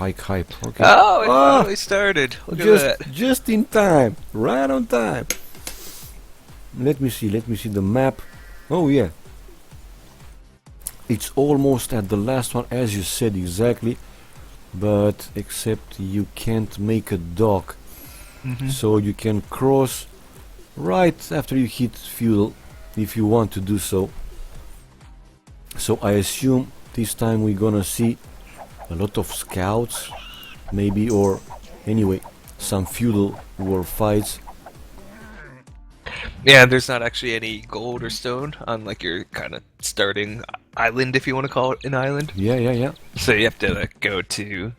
Pike hype. Okay. Oh, it Ah, finally started. Look at that. just in time. Right on time. Let me see the map. Oh yeah. It's almost at the last one, as you said exactly. But except you can't make a dock. So you can cross right after you hit feudal if you want to do so. So I assume this time we're gonna see a lot of scouts, maybe, or anyway, some feudal war fights. Yeah, there's not actually any gold or stone on like your kind of starting island, if you want to call it an island. Yeah. So you have to like, go to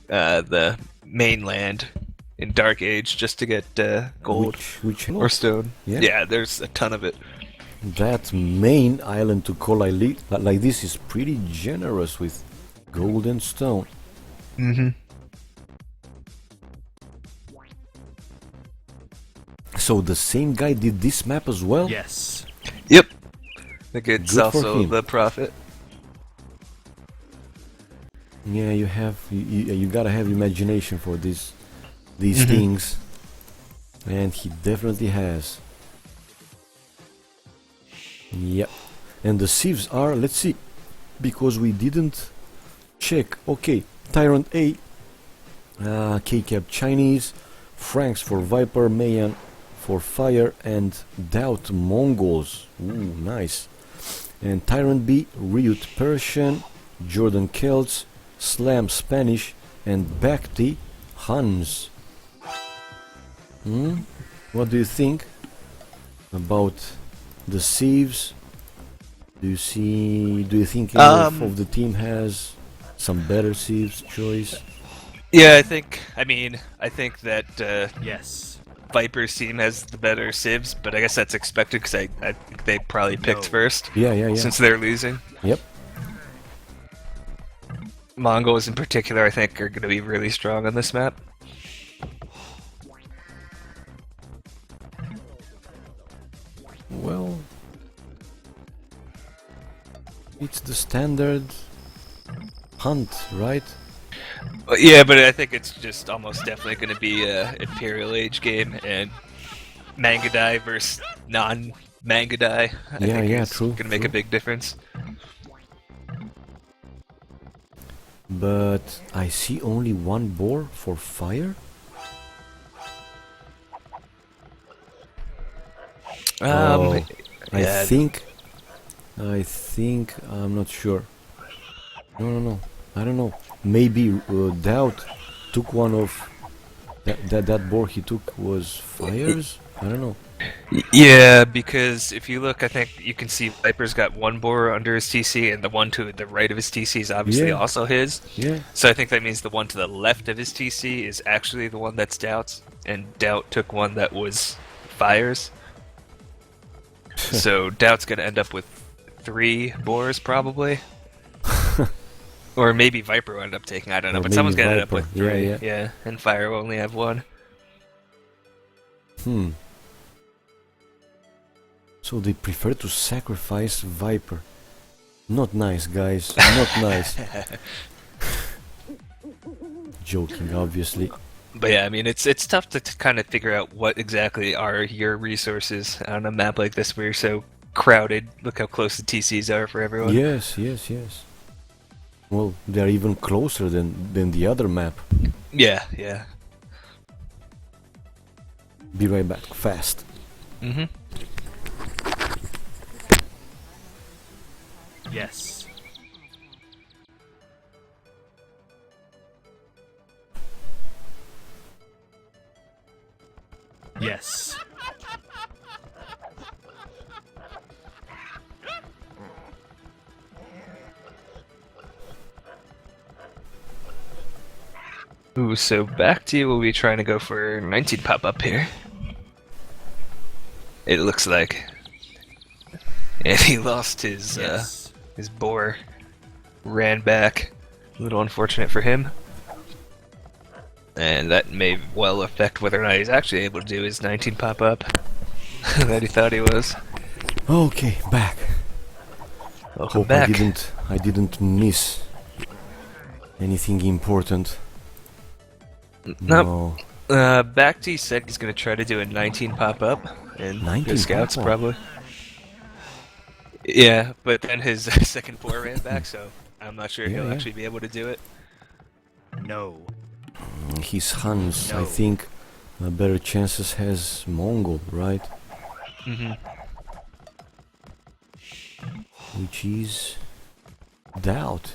the mainland in Dark Age just to get gold Which or stone. Yeah. Yeah, there's a ton of it. That main island to call like this is pretty generous with gold and stone. So the same guy did this map as well? Yes. Yep. I think it's Good for also him. the Prophet. Yeah, you gotta have imagination for these things, and he definitely has. Yep. And the sieves are, let's see, because we didn't check. Okay, TyRanT A, K-Cap Chinese, Franks for Viper, Mayan for Fire, and Doubt Mongols. Ooh, nice. And TyRanT B, Ryut Persian, Jordan Celts, Slam Spanish, and Bhakti Huns. What do you think about the sieves? Do you think any of the team has some better sieves choice? Yeah, I think that Yes. Viper's team has the better civs, but I guess that's expected because I think they probably picked first. Yeah. Since they're losing. Yep. Mongols in particular, I think, are going to be really strong on this map. Well, it's the standard hunt, right? Yeah, but I think it's just almost definitely going to be a Imperial Age game, and Mangadai versus non-Mangadai. I think Yeah, is true. Going to make a big difference. But I see only one boar for fire. Yeah. I think I'm not sure. No. I don't know. Maybe Doubt took one of that boar he took was fires. I don't know. Yeah, because if you look, I think you can see Viper's got one boar under his TC, and the one to the right of his TC is obviously Yeah. also his. Yeah. So I think that means the one to the left of his TC is actually the one that's Doubt's, and Doubt took one that was Fire's. So Doubt's gonna end up with 3 boars probably. Or maybe Viper will end up taking, I don't know, Or but someone's maybe gonna end up with Viper. 3. Yeah. And Fire will only have 1. So they prefer to sacrifice Viper. Not nice, guys. Not nice. Joking, obviously. But yeah, I mean, it's tough to kind of figure out what exactly are your resources on a map like this where you're so crowded. Look how close the TCs are for everyone. Yes. Well, they're even closer than the other map. Yeah. Be right back, fast. Yes. Yes. Ooh, so back to you. We'll be trying to go for 19 pop-up here. It looks like. And he lost his Yes. his boar. Ran back. A little unfortunate for him. And that may well affect whether or not he's actually able to do his 19 pop-up that he thought he was. Okay, back. Welcome Hope back. I didn't miss anything important. Nope. No. Back to said he's gonna try to do a 19 pop up and 19 go scouts pop-up? probably. Yeah, but then his second 4 ran back, so I'm not sure Yeah, he'll yeah. actually be able to do it. No. His Hans, I No. think, better chances has Mongol, right? Mm-hmm. Which is Doubt.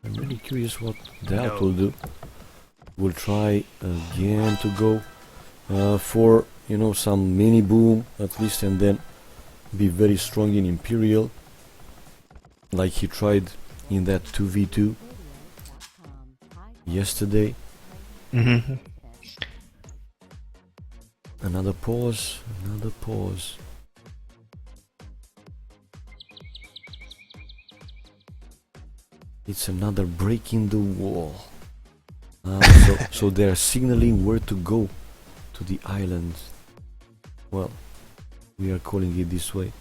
I'm really curious what Doubt No. will do. We'll try again to go for, you know, some mini boom at least, and then be very strong in Imperial, like he tried in that 2v2 yesterday. Mm-hmm. Another pause, another pause. It's another break in the wall. So they're signaling where to go to the island. Well, we are calling it this way.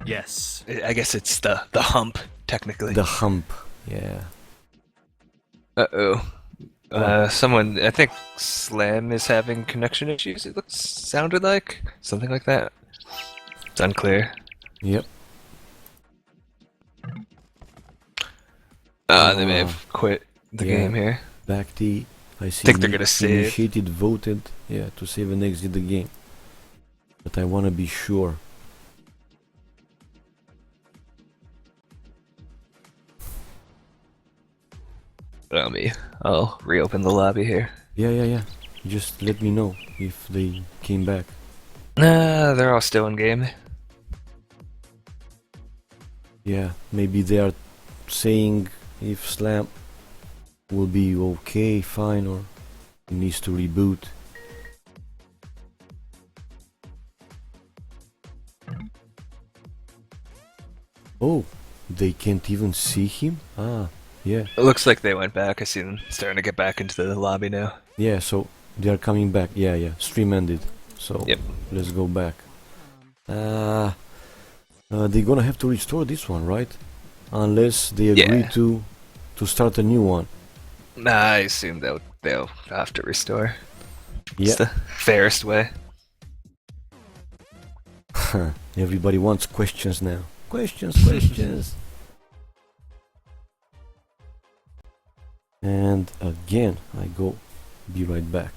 Yes. I guess it's the hump technically. The hump, yeah. Uh-oh. What? Someone, I think Slam is having connection issues. It sounded like something like that. It's unclear. Yep. They may have quit the yeah. game here. Back T. I see. Think they're gonna save. Initiated, voted, yeah, to save and exit the game. But I wanna be sure. I'll reopen the lobby here. Yeah. Just let me know if they came back. Nah, they're all still in game. Yeah, maybe they are saying if Slam will be okay, fine, or he needs to reboot. Oh, they can't even see him? Ah, yeah. It looks like they went back. I see them starting to get back into the lobby now. Yeah, so they are coming back. Yeah. Stream ended. So Yep. let's go back. They're gonna have to restore this one, right? Unless they agree Yeah. to start a new one. Nah, I assume they'll have to restore. Yeah. It's the fairest way. Everybody wants questions now. Questions. And again, I go. Be right back.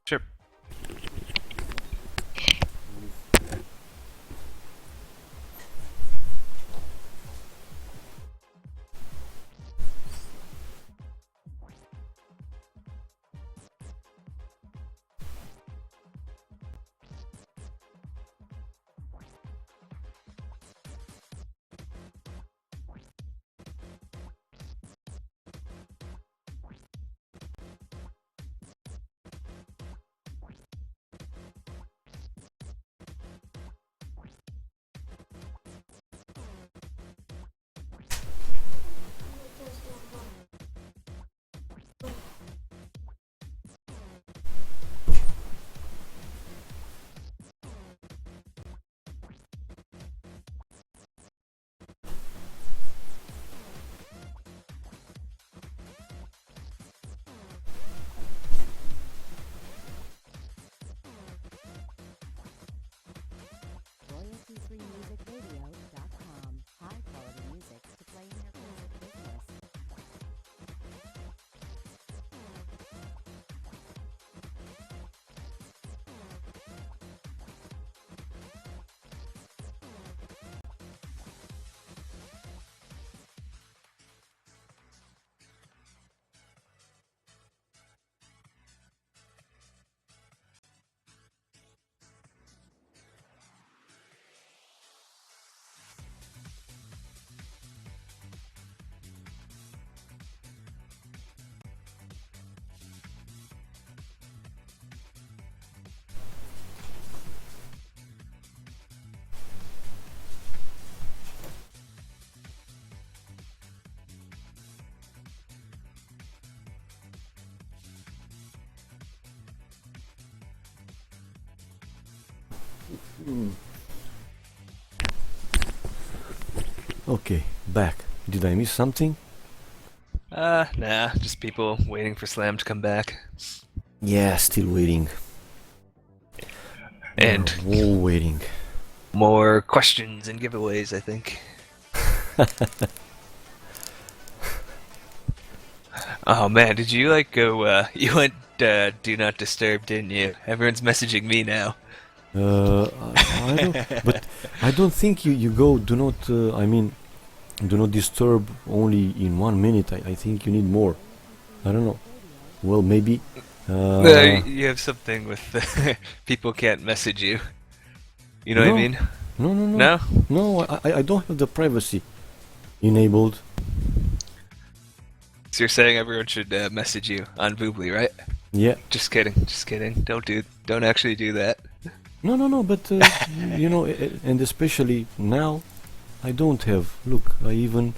Sure. royalty-freemusicradio.com. High-quality music to play in your music business. Okay, back. Did I miss something? Nah, just people waiting for Slam to come back. Yeah, still waiting. And We're all waiting. more questions and giveaways, I think. Oh man, did you like go? You went do not disturb, didn't you? Everyone's messaging me now. I don't, but I don't think you go. Do not. I mean, do not disturb only in 1 minute. I think you need more. I don't know. Well, maybe. You have something with people can't message you. You know what I No. mean? No, no, no. No? No, I don't have the privacy enabled. So you're saying everyone should message you on Boobly, right? Yeah. Just kidding, just kidding. Don't actually do that. No, no, no. But you know, and especially now, I don't have. Look, I even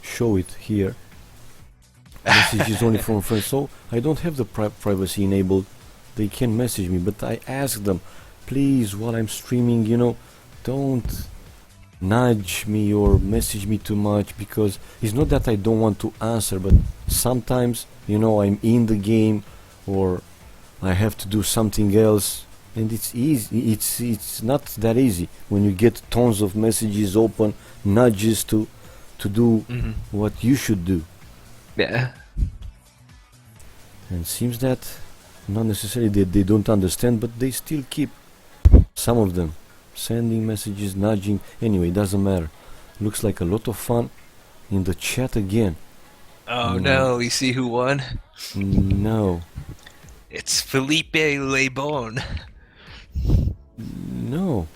show it here. Message is only from friends, so I don't have the privacy enabled. They can message me, but I ask them, please, while I'm streaming, you know, don't nudge me or message me too much, because it's not that I don't want to answer, but sometimes, you know, I'm in the game or I have to do something else, and it's easy. It's not that easy when you get tons of messages open, nudges to do what you should do. Yeah. And seems that not necessarily they don't understand, but they still keep, some of them, sending messages, nudging. Anyway, doesn't matter. Looks like a lot of fun in the chat again. Oh no, you see who won? No. It's Felipe Lebon. No.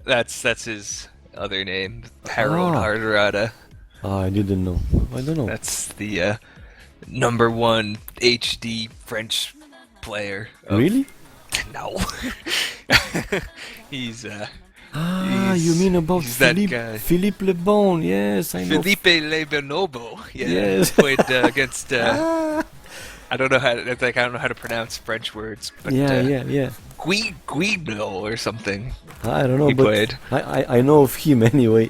That's his other name. Harold Ah. Harderada. I didn't know. I don't know. That's the #1 HD French player. of- Really? No. He's You mean about he's that Philippe, guy. Philippe Le Bon? Yes, I know. Felipe Lebenobo. Yeah, Yes. played against. I don't know how. I don't know how to pronounce French words, but Yeah. Guido or something. I don't know, He but played. I know of him anyway.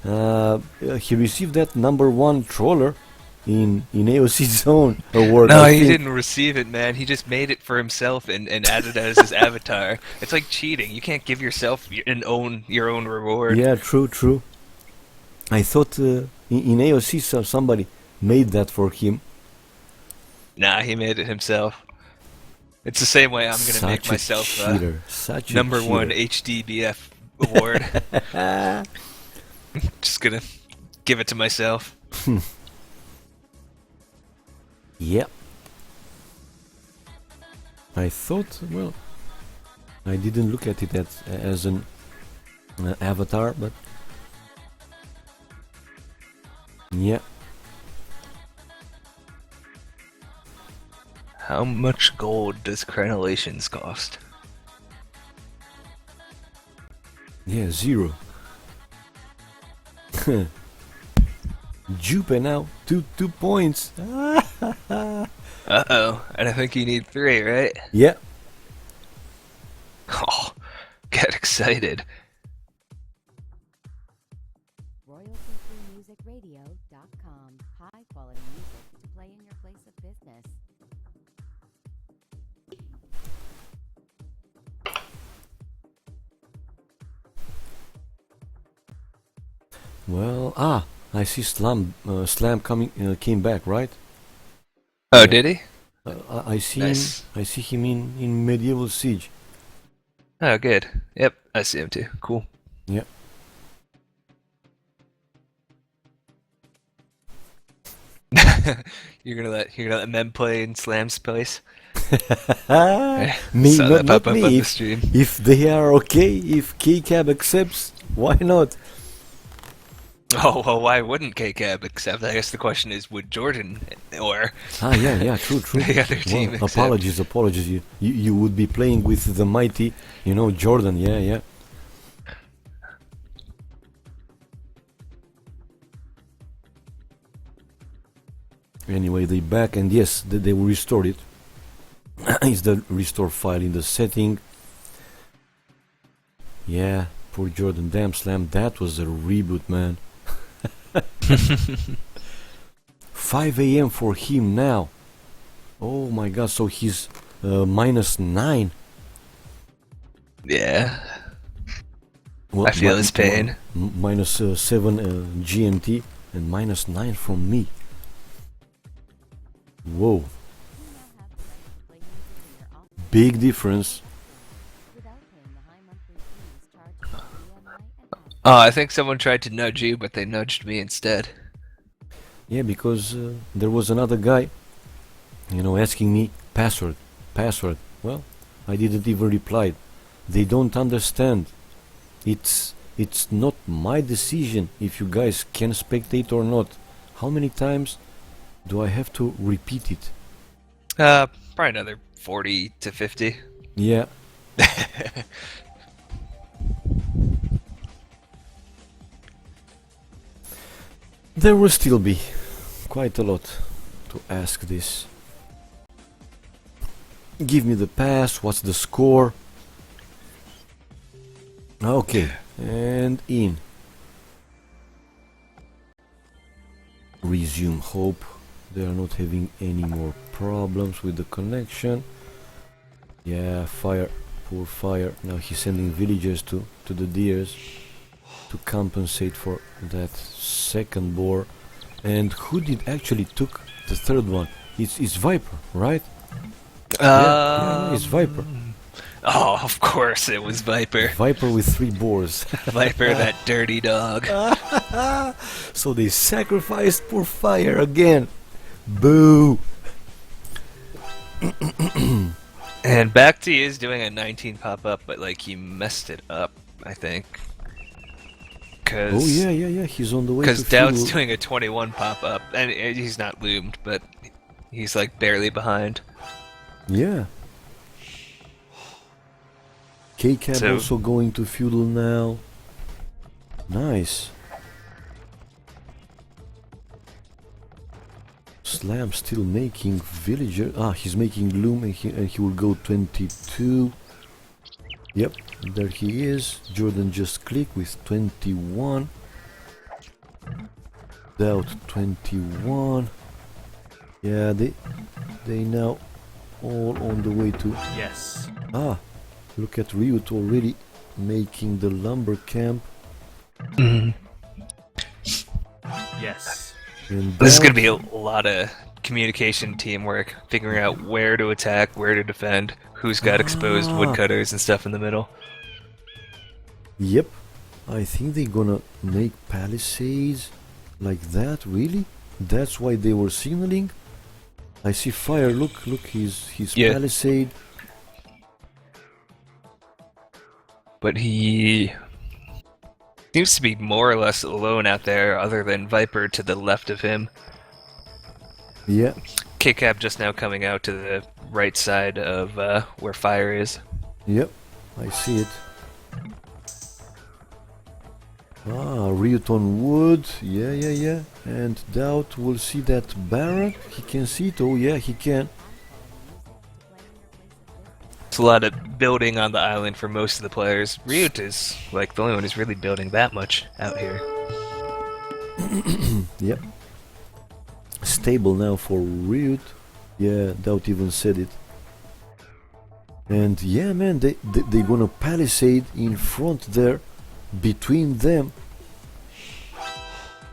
He received that #1 troller in AOC Zone award. No, I he think. didn't receive it, man. He just made it for himself and added it as his avatar. It's like cheating. You can't give yourself your own reward. Yeah, true. I thought in AOC somebody made that for him. Nah, he made it himself. It's the same way I'm gonna Such make a myself cheater. Such a #1 cheater. HDBF award. Just gonna give it to myself. Yep. I thought, well, I didn't look at it as an avatar, but yeah. How much gold does crenellations cost? Yeah, 0. Jupe now, 2 points. Uh-oh, and I think you need 3, right? Yeah. Oh, get excited. RoyaltyFreeMusicRadio.com. High quality music to play in your place of business. Well, I see Slam came back, right? Oh, Yeah. did he? I see Nice. him. I see him in Medieval Siege. Oh, good. Yep, I see him too. Cool. Yeah. You're gonna let men play in Slam's place? Me, Saw that not pop up me. on the If, stream. if they are okay, if KCAB accepts, why not? Oh, well, why wouldn't KCAB accept? I guess the question is, would Jordan or Yeah, true. the other team Well, accept? apologies. You would be playing with the mighty, Jordan. Yeah. Anyway, they back, and yes, they will restore it. It's the restore file in the setting. Yeah, poor Jordan. Damn, Slam, that was a reboot, man. 5 a.m. for him now. Oh my god, so he's -9. Yeah. Well, I feel his pain. -7 GMT and -9 from me. Whoa, You now have the right to play music in your office big difference. without paying the high monthly fees charged by BNI and Apple. Oh, I think someone tried to nudge you, but they nudged me instead. Yeah, because there was another guy, asking me password, password. Well, I didn't even reply. They don't understand. It's not my decision if you guys can spectate or not. How many times do I have to repeat it? Probably another 40 to 50. Yeah. There will still be quite a lot to ask this. Give me the pass, what's the score? Okay, and in. Resume hope. They are not having any more problems with the connection. Yeah, fire, poor fire. Now he's sending villagers to the deers to compensate for that second boar. And who did actually took the third one? It's Viper, right? Yeah, it's Viper. Oh, of course it was Viper. Viper with 3 boars. Viper, that dirty dog. So they sacrificed poor fire again. Boo! And Bacti is doing a 19 pop-up, but like he messed it up, I think. Cause, Oh yeah, he's on the way to Because Doubt's feudal. doing a 21 pop-up, and he's not loomed, but he's like barely behind. Yeah. K-Cab So- also going to feudal now. Nice. Slam still making villager. He's making loom and he will go 22. Yep, there he is. Jordan just clicked with 21. Doubt 21. Yeah, they now all on the way to. Yes. Look at Ryut already making the lumber camp. Yes. And This is going Doubt- to be a lot of communication teamwork, figuring out where to attack, where to defend, who's got exposed woodcutters and stuff in the middle. Yep, I think they're gonna make palisades like that. Really? That's why they were signaling. I see fire. Look, his Yeah. palisade. But he seems to be more or less alone out there, other than Viper to the left of him. Yeah, K-Cab just now coming out to the right side of where fire is. yep, I see it. Ryut on wood. Yeah. And Doubt will see that barrack. He can see it. Oh yeah, he can. It's a lot of building on the island for most of the players. Ryut is like the only one who's really building that much out here. Yep. Stable now for Ryut. Yeah, Doubt even said it. And yeah, man, they gonna palisade in front there, between them.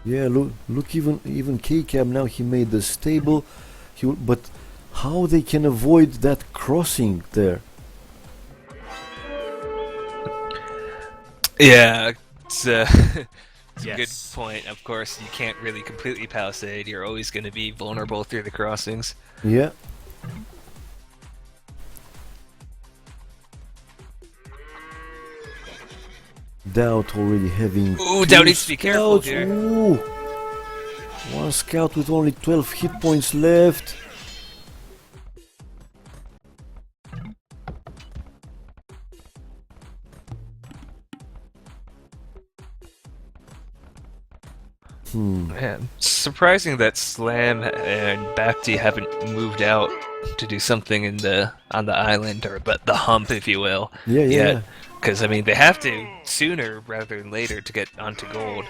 Yeah, look, even K-Cab now he made the stable. But how they can avoid that crossing there? Yeah, it's, it's a good Yes. point. Of course, you can't really completely palisade. You're always going to be vulnerable through the crossings. Yeah. Doubt already having. Ooh, two Doubt needs to be careful scouts. here. Ooh. One scout with only 12 hit points left. Man, surprising that Slam and Bacti haven't moved out to do something on the island, or the hump, if you will. Yeah. Because I mean, they have to sooner rather than later to get onto gold.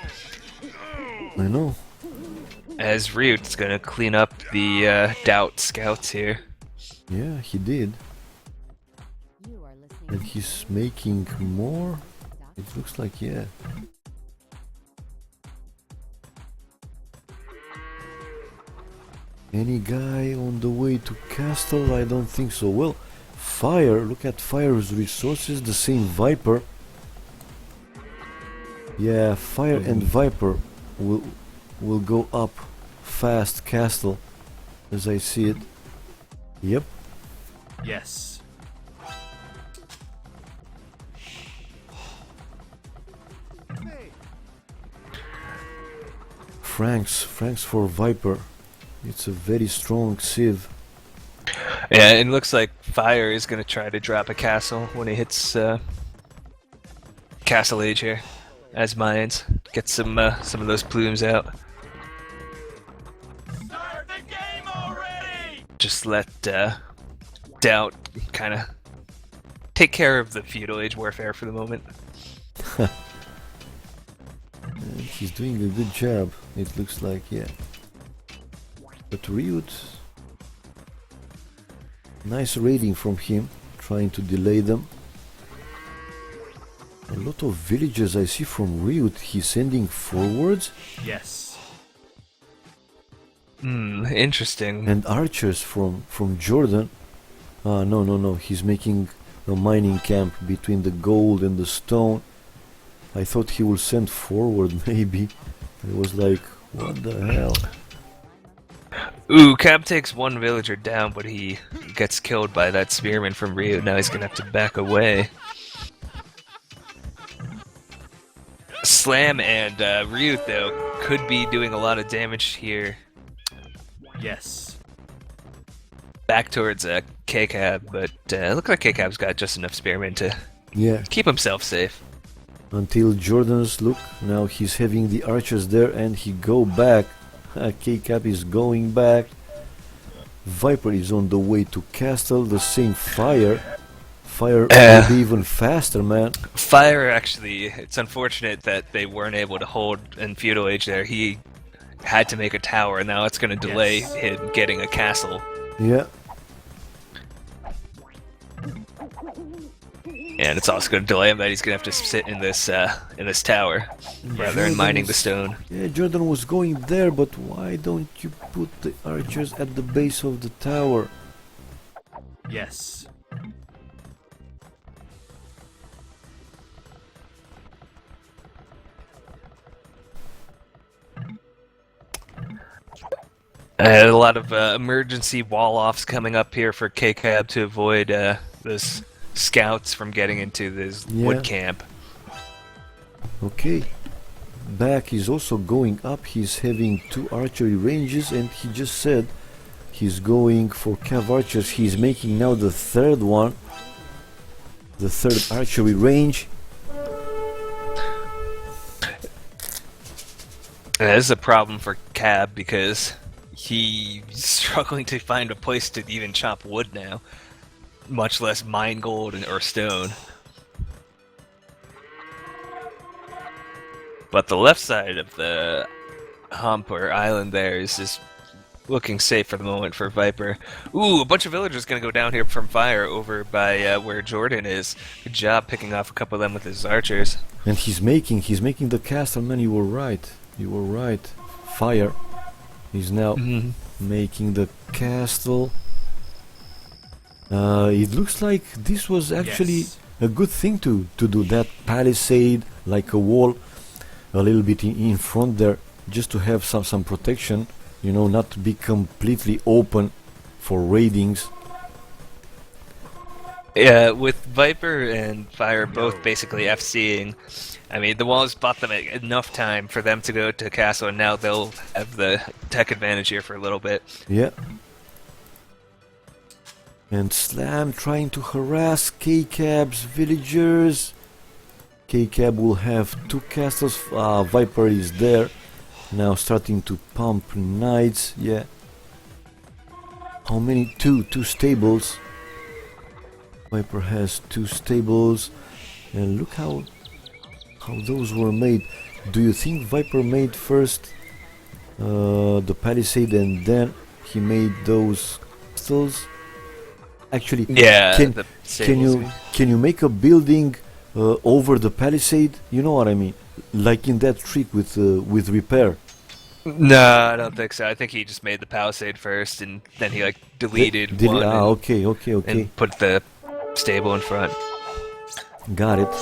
I know. As Ryut's gonna clean up the Doubt scouts here. Yeah, he did. And he's making more? It looks like, yeah. Any guy on the way to castle? I don't think so. Well, fire, look at fire's resources, the same Viper. Yeah, fire and Viper will go up fast castle as I see it. Yep. Yes. Franks for Viper. It's a very strong civ. Yeah, it looks like Fire is gonna try to drop a castle when he hits Castle Age here, as mines. Get some of those plumes out. Start the game already! Just let Doubt kind of take care of the feudal age warfare for the moment. And he's doing a good job, it looks like, yeah. But Ryut, nice raiding from him, trying to delay them. A lot of villages I see from Ryut, he's sending forwards. Yes. Interesting. And archers from Jordan. No, he's making a mining camp between the gold and the stone. I thought he will send forward maybe. It was like, what the hell? Ooh, Cab takes one villager down, but he gets killed by that spearman from Rio. Now he's gonna have to back away. Slam and Ryut, though, could be doing a lot of damage here. Yes. Back towards K-Cab, but looks like K-Cab's got just enough spearmen to Yeah, keep himself safe. until Jordan's look. Now he's having the archers there and he go back. K-Cap is going back. Viper is on the way to castle. The same fire. Fire will be even faster, man. Fire, actually, it's unfortunate that they weren't able to hold in feudal age there. He had to make a tower, and now it's going to delay Yes. him getting a castle. Yeah. And it's also going to delay him that he's going to have to sit in this tower rather than mining the stone. Yeah, Jordan was going there, but why don't you put the archers at the base of the tower? Yes. A lot of emergency wall-offs coming up here for K-Cab to avoid those scouts from getting into this wood camp. Okay. Back is also going up. He's having 2 archery ranges, and he just said he's going for cav archers. He's making now the 3rd one. The 3rd archery range. And that is a problem for Cab because he's struggling to find a place to even chop wood now, much less mine gold or stone. But the left side of the hump or island there is just looking safe for the moment for Viper. Ooh, a bunch of villagers gonna go down here from Fire over by where Jordan is. Good job picking off a couple of them with his archers. And he's making the castle, man. You were right. You were right. Fire. He's now making the castle. It looks like this was actually Yes. a good thing to do that palisade, like a wall, a little bit in front there, just to have some protection. You know, not to be completely open for raidings. Yeah, with Viper and Fire both basically FCing, I mean, the walls bought them enough time for them to go to castle, and now they'll have the tech advantage here for a little bit. Yeah. And Slam trying to harass K-Cab's villagers. K-Cab will have 2 castles. Viper is there. Now starting to pump knights. Yeah. How many? 2 stables. Viper has 2 stables. And look how those were made. Do you think Viper made first the palisade and then he made those castles? Actually, Yeah, can the can you stables. can you make a building over the palisade? You know what I mean? Like in that trick with repair. No, I don't think so. I think he just made the palisade first, and then he like deleted one Okay, okay, okay. and put the stable in front. Got it.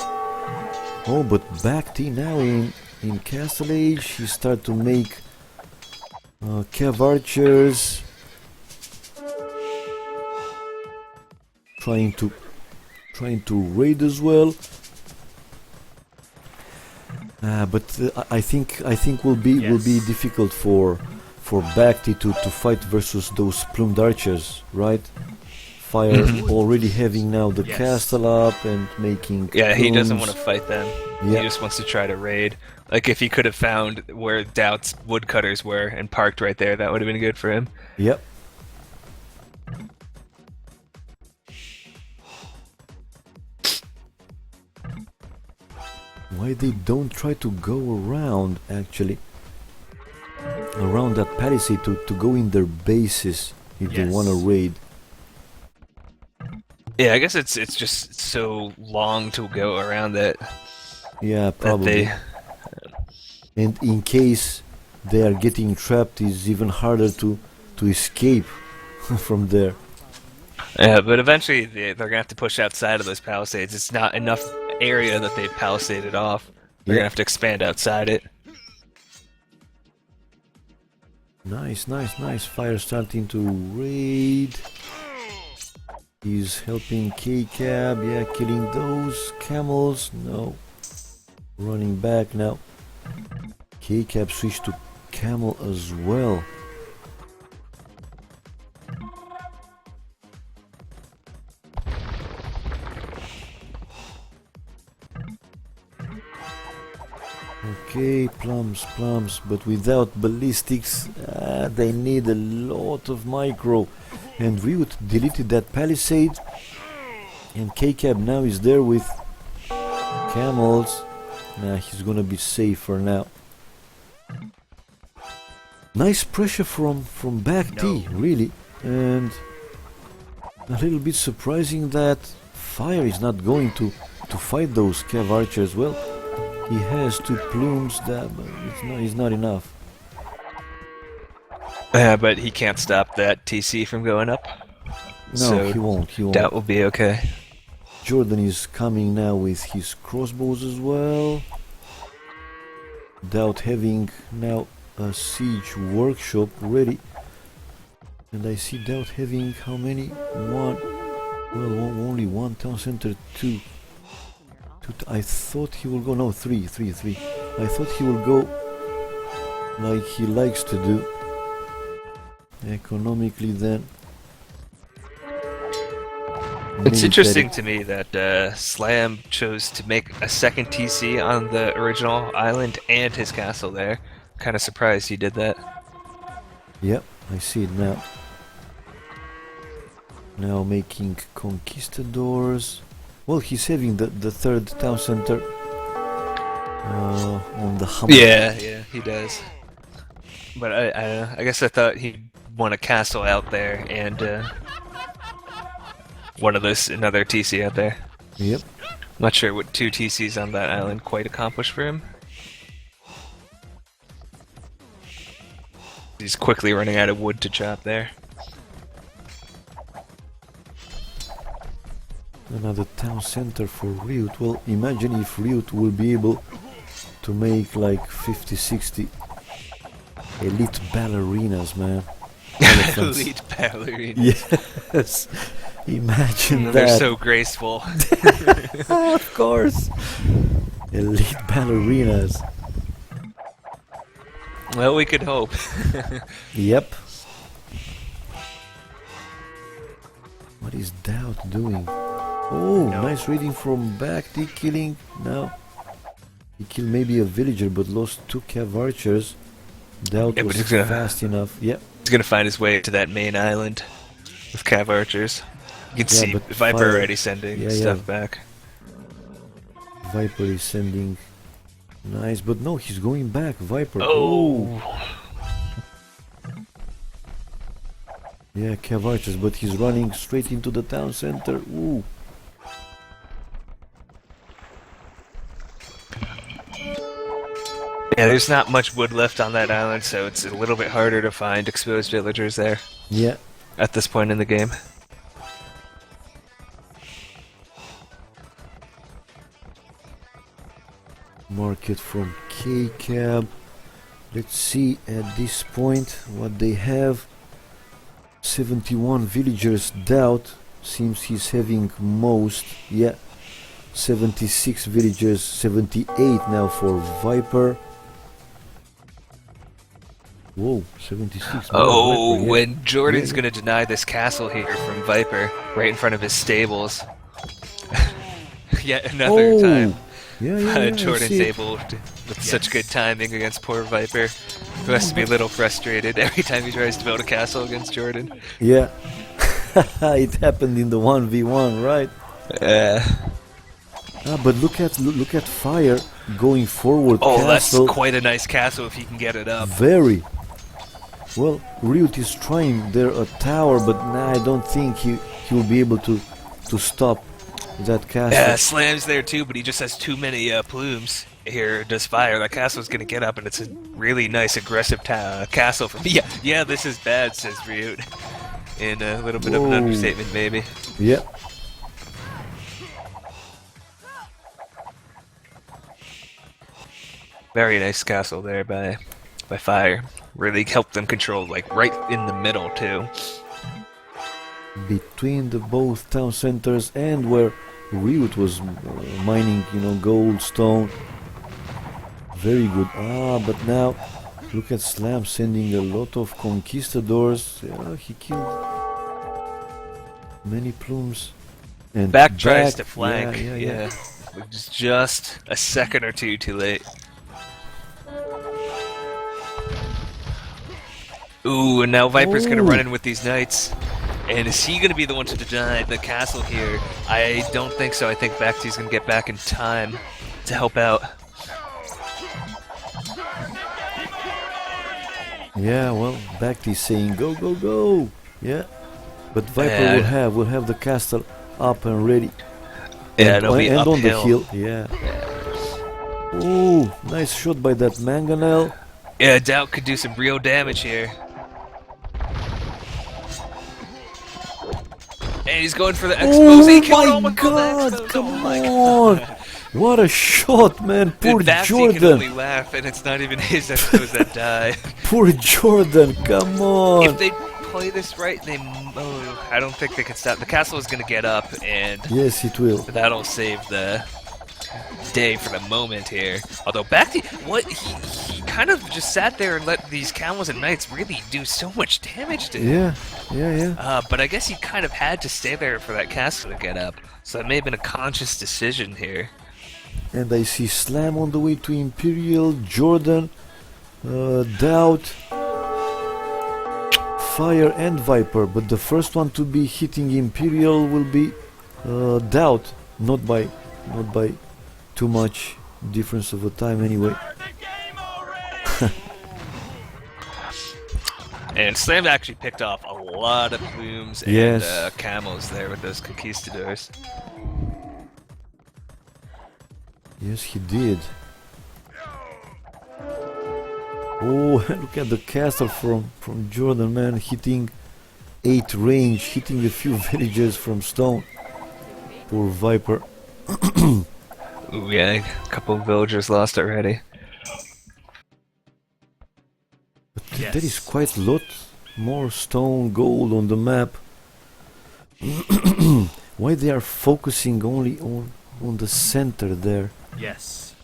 Oh, but Bhakti now in Castle Age, he start to make cav archers, trying to raid as well. But I think will be difficult for Bhakti to fight versus those plumed archers, right? Fire already having now the Yes. castle up and making. Yeah, he doesn't plumes. want to fight them. Yeah. He just wants to try to raid. Like if he could have found where Doubt's woodcutters were and parked right there, that would have been good for him. Yep. Why they don't try to go around actually? Around that palisade to go in their bases if they Yes. want to raid. Yeah, I guess it's just so long to go around that Yeah, that probably. they. And in case they are getting trapped, it's even harder to escape from there. Yeah, but eventually they're gonna have to push outside of those palisades. It's not enough area that they've palisaded off. They're Yeah. gonna have to expand outside it. Nice, nice, nice. Fire starting to raid. He's helping K-Cab, yeah, killing those camels. No. Running back now. K-Cab switched to camel as well. Okay, plums, but without ballistics, they need a lot of micro. And Ryut deleted that palisade, and K-Cab now is there with camels. Nah, he's gonna be safe for now. Nice pressure from back T, really, and a little bit surprising that Fire is not going to fight those cav archers. Well, he has 2 plumes, that but it's not enough. But he can't stop that TC from going up. No, So he won't. Doubt will be okay. Jordan is coming now with his crossbows as well. Doubt having now a siege workshop ready. And I see Doubt having how many? Only one town center, 2. I thought he will go, no, 3. I thought he will go like he likes to do. Economically then. It's Military. interesting to me that Slam chose to make a second TC on the original island and his castle there. Kind of surprised he did that. Yep, I see it now. Now making conquistadors. Well, he's having the 3rd town center on the hump. Yeah, he does. But I guess I thought he'd want a castle out there and another TC out there. Yep. Not sure what 2 TCs on that island quite accomplished for him. He's quickly running out of wood to chop there. Another town center for Ryut. Well, imagine if Ryut will be able to make like 50, 60 elite ballerinas, man. Elephants. Elite ballerina. Yes. Imagine They're that. so graceful. Of course. Elite ballerinas. Well, we could hope. Yep. What is Doubt doing? Oh, nice reading from back. He killing. No. He killed maybe a villager but lost 2 cav archers. Doubt Yeah, but was he's gonna- fast enough. Yep. He's gonna find his way to that main island with cav archers. You can Yeah, see but Viper fire- already sending yeah, stuff back. Viper is sending. Nice, but no, he's going back. Viper. Oh! Yeah, Cav archers, but he's running straight into the town center. Ooh. Yeah, there's not much wood left on that island, so it's a little bit harder to find exposed villagers there Yeah. at this point in the game. Market from K-Cab. Let's see at this point what they have. 71 villagers. Doubt seems he's having most. Yeah. 76 villagers. 78 now for Viper. Whoa, 76. Oh, Viper, yeah. when Jordan's Yeah. gonna deny this castle here from Viper, right in front of his stables. Yet another time. Yeah, yeah, I Jordan's see it. able to, with such good timing against poor Viper, who has to be a little frustrated every time he tries to build a castle against Jordan. Yeah. It happened in the 1v1, right? But look at fire going forward. Oh, castle. that's quite a nice castle if he can get it up. Very. Well, Ryut is trying there a tower, but nah, I don't think he will be able to stop that castle. Yeah, Slam's there too, but he just has too many plumes. Here, does fire. That castle's gonna get up, and it's a really nice, aggressive castle for me. Yeah, this is bad, says Ryut. In a little bit of an Whoa. understatement, maybe. Yeah. Very nice castle there by fire. Really helped them control, like, right in the middle, too. Between the both town centers and where Ryut was mining, gold, stone. Very good. But now look at Slam sending a lot of conquistadors. Yeah, he killed many plumes. And Back tries to flank. Yeah. Which is just a second or two too late. Ooh, and now Viper's gonna run in with these knights. And is he gonna be the one to deny the castle here? I don't think so. I think Bacty's gonna get back in time to help out. Yeah, well, Bacty's saying go, go, go. Yeah. But Viper will have the castle up and ready. Yeah, and it'll be on the uphill. hill. Yeah. Ooh, nice shot by that mangonel. Yeah, Doubt could do some real damage here. And he's going for the expose. He killed Oh almost my all the god, expose. come Oh my on. God. What a shot, man. Poor Dude, Bacty can only Jordan. laugh, and it's not even his expose that died. Poor Jordan, come on. If they play this right, I don't think they can stop. The castle is going to get up, and Yes, it will. that'll save the day for the moment here. Although Bacty, he kind of just sat there and let these camels and knights really do so much damage to him. Yeah. But I guess he kind of had to stay there for that castle to get up. So it may have been a conscious decision here. And I see Slam on the way to Imperial, Jordan, Doubt, Fire and Viper. But the first one to be hitting Imperial will be Doubt. Not by too much difference of a time anyway. And Slam actually picked off a lot of plumes and Yes. camels there with those conquistadors. Yes, he did. Oh, look at the castle from Jordan, man, hitting 8 range, hitting a few villagers from stone. Poor Viper. Ooh, yeah, a couple of villagers lost already. But there is quite a lot more stone, gold on the map. Why they are focusing only on the center there? Yes.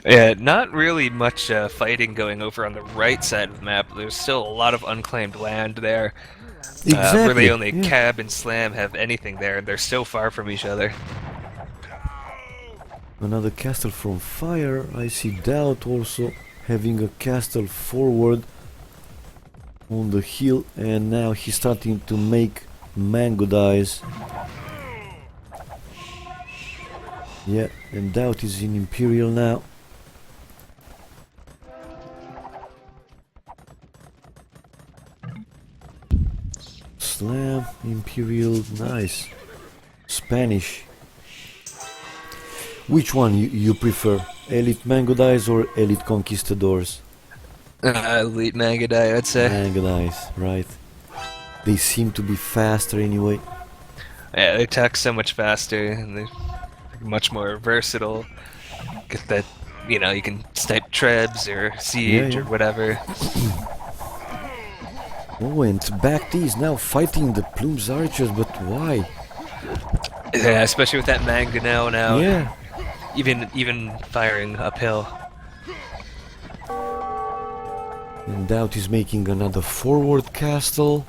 Yeah, not really much fighting going over on the right side of the map. There's still a lot of unclaimed land there. Exactly. Really only yeah. Cab and Slam have anything there, and they're so far from each other. Another castle from Fire. I see Doubt also having a castle forward on the hill, and now he's starting to make mango dyes. Yeah, and Doubt is in Imperial now. Slam, Imperial, nice. Spanish. Which one you prefer? Elite Mango Dice or Elite Conquistadors? Elite Magadai, I'd say. Mango Dice, right. They seem to be faster anyway. Yeah, they attack so much faster, and they're much more versatile. Get that, you know, you can snipe trebs or siege Yeah. or whatever. Oh, and Bacti is now fighting the Plumes Archers, but why? Yeah, especially with that Mangonel now. Yeah. Even firing uphill. And Doubt is making another forward castle.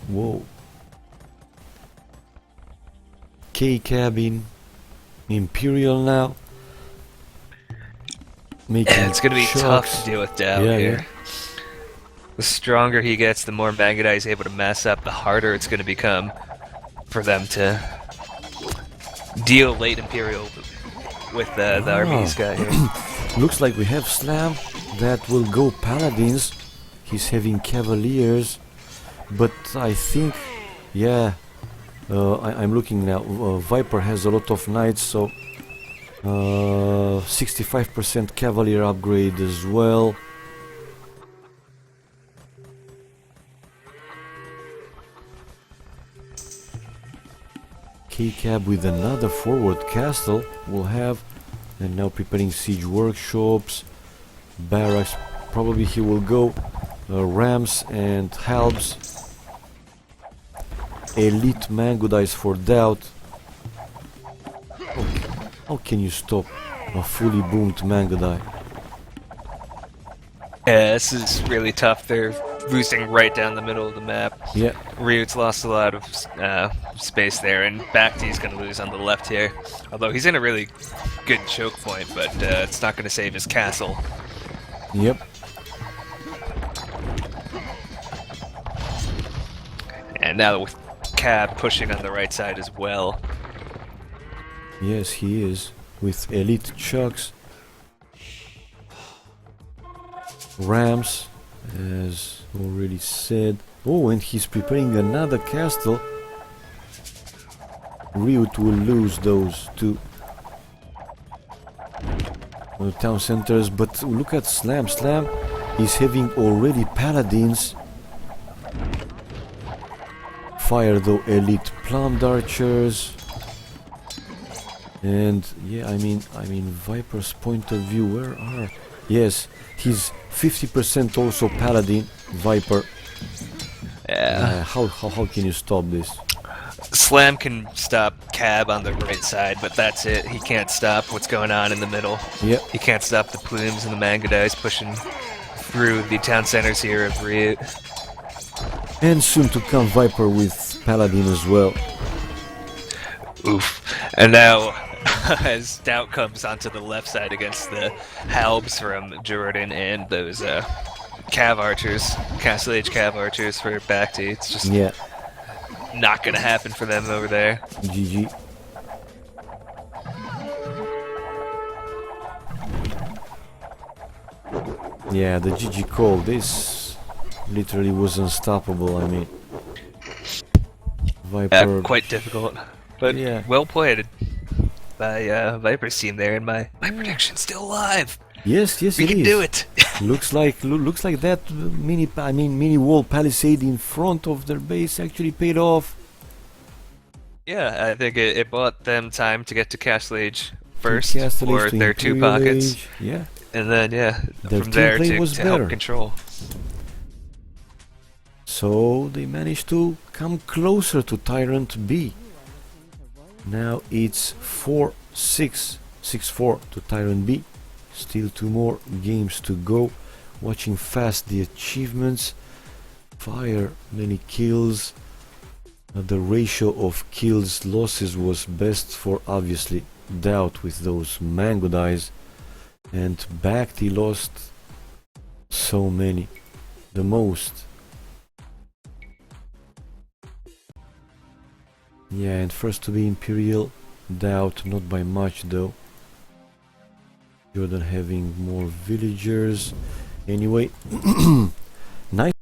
Whoa. K-Cabin. Imperial now. Making Yeah, it's gonna be shocks. tough to deal with Dow Yeah, here. yeah. The stronger he gets, the more Magadai is able to mess up, the harder it's gonna become for them to deal late Imperial with the army he's got here. Looks like we have Slam that will go Paladins. He's having Cavaliers. But I think, yeah, I'm looking now. Viper has a lot of Knights, so 65% Cavalier upgrade as well. K-Cab with another forward castle will have, and now preparing siege workshops, barracks. Probably he will go rams and halbs. Elite Mango Dice for Doubt. How can you stop a fully boomed Mango Die? Yeah, this is really tough. They're losing right down the middle of the map. Yeah, Ryut's lost a lot of space there, and Bacti's going to lose on the left here. Although he's in a really good choke point, but it's not going to save his castle. yep. And now with Cab pushing on the right side as well. Yes, he is. With Elite Chucks. Rams, as already said. Oh, and he's preparing another castle. Ryut will lose those two town centers, but look at Slam. Slam is having already Paladins. Fire though Elite Plumed Archers. And yeah, I mean Viper's point of view, where are... Yes, he's 50% also Paladin, Viper. Yeah. How can you stop this? Slam can stop Cab on the right side, but that's it. He can't stop what's going on in the middle. Yep. He can't stop the Plumes and the Mangadais pushing through the town centers here of Ryut. And soon to come Viper with Paladin as well. Oof. And now, as Doubt comes onto the left side against the Halbs from Jordan and those Cav Archers, Castle Age Cav Archers for Bacti, it's just Yeah, not gonna happen for them over there. GG. Yeah, the GG call, this literally was unstoppable, I mean. Viper... Quite difficult, but Yeah. well played by Viper's team there, and my prediction's still alive. Yes, We it can is. do it. looks like that mini wall palisade in front of their base actually paid off. Yeah, I think it bought them time to get to Castle Age To first, Castle or Age, to their two Imperial pockets, Age, yeah. and then Their from team there play to was help better. control. So they managed to come closer to TyRanT B. Now it's 4-6, 6-4 to TyRanT B. Still 2 more games to go. Watching fast the achievements. Fire, many kills. The ratio of kills losses was best for obviously Doubt with those Mango Dies. And Bacti lost so many. The most. Yeah, and first to be Imperial, Doubt, not by much though. Jordan having more villagers. Anyway, nice.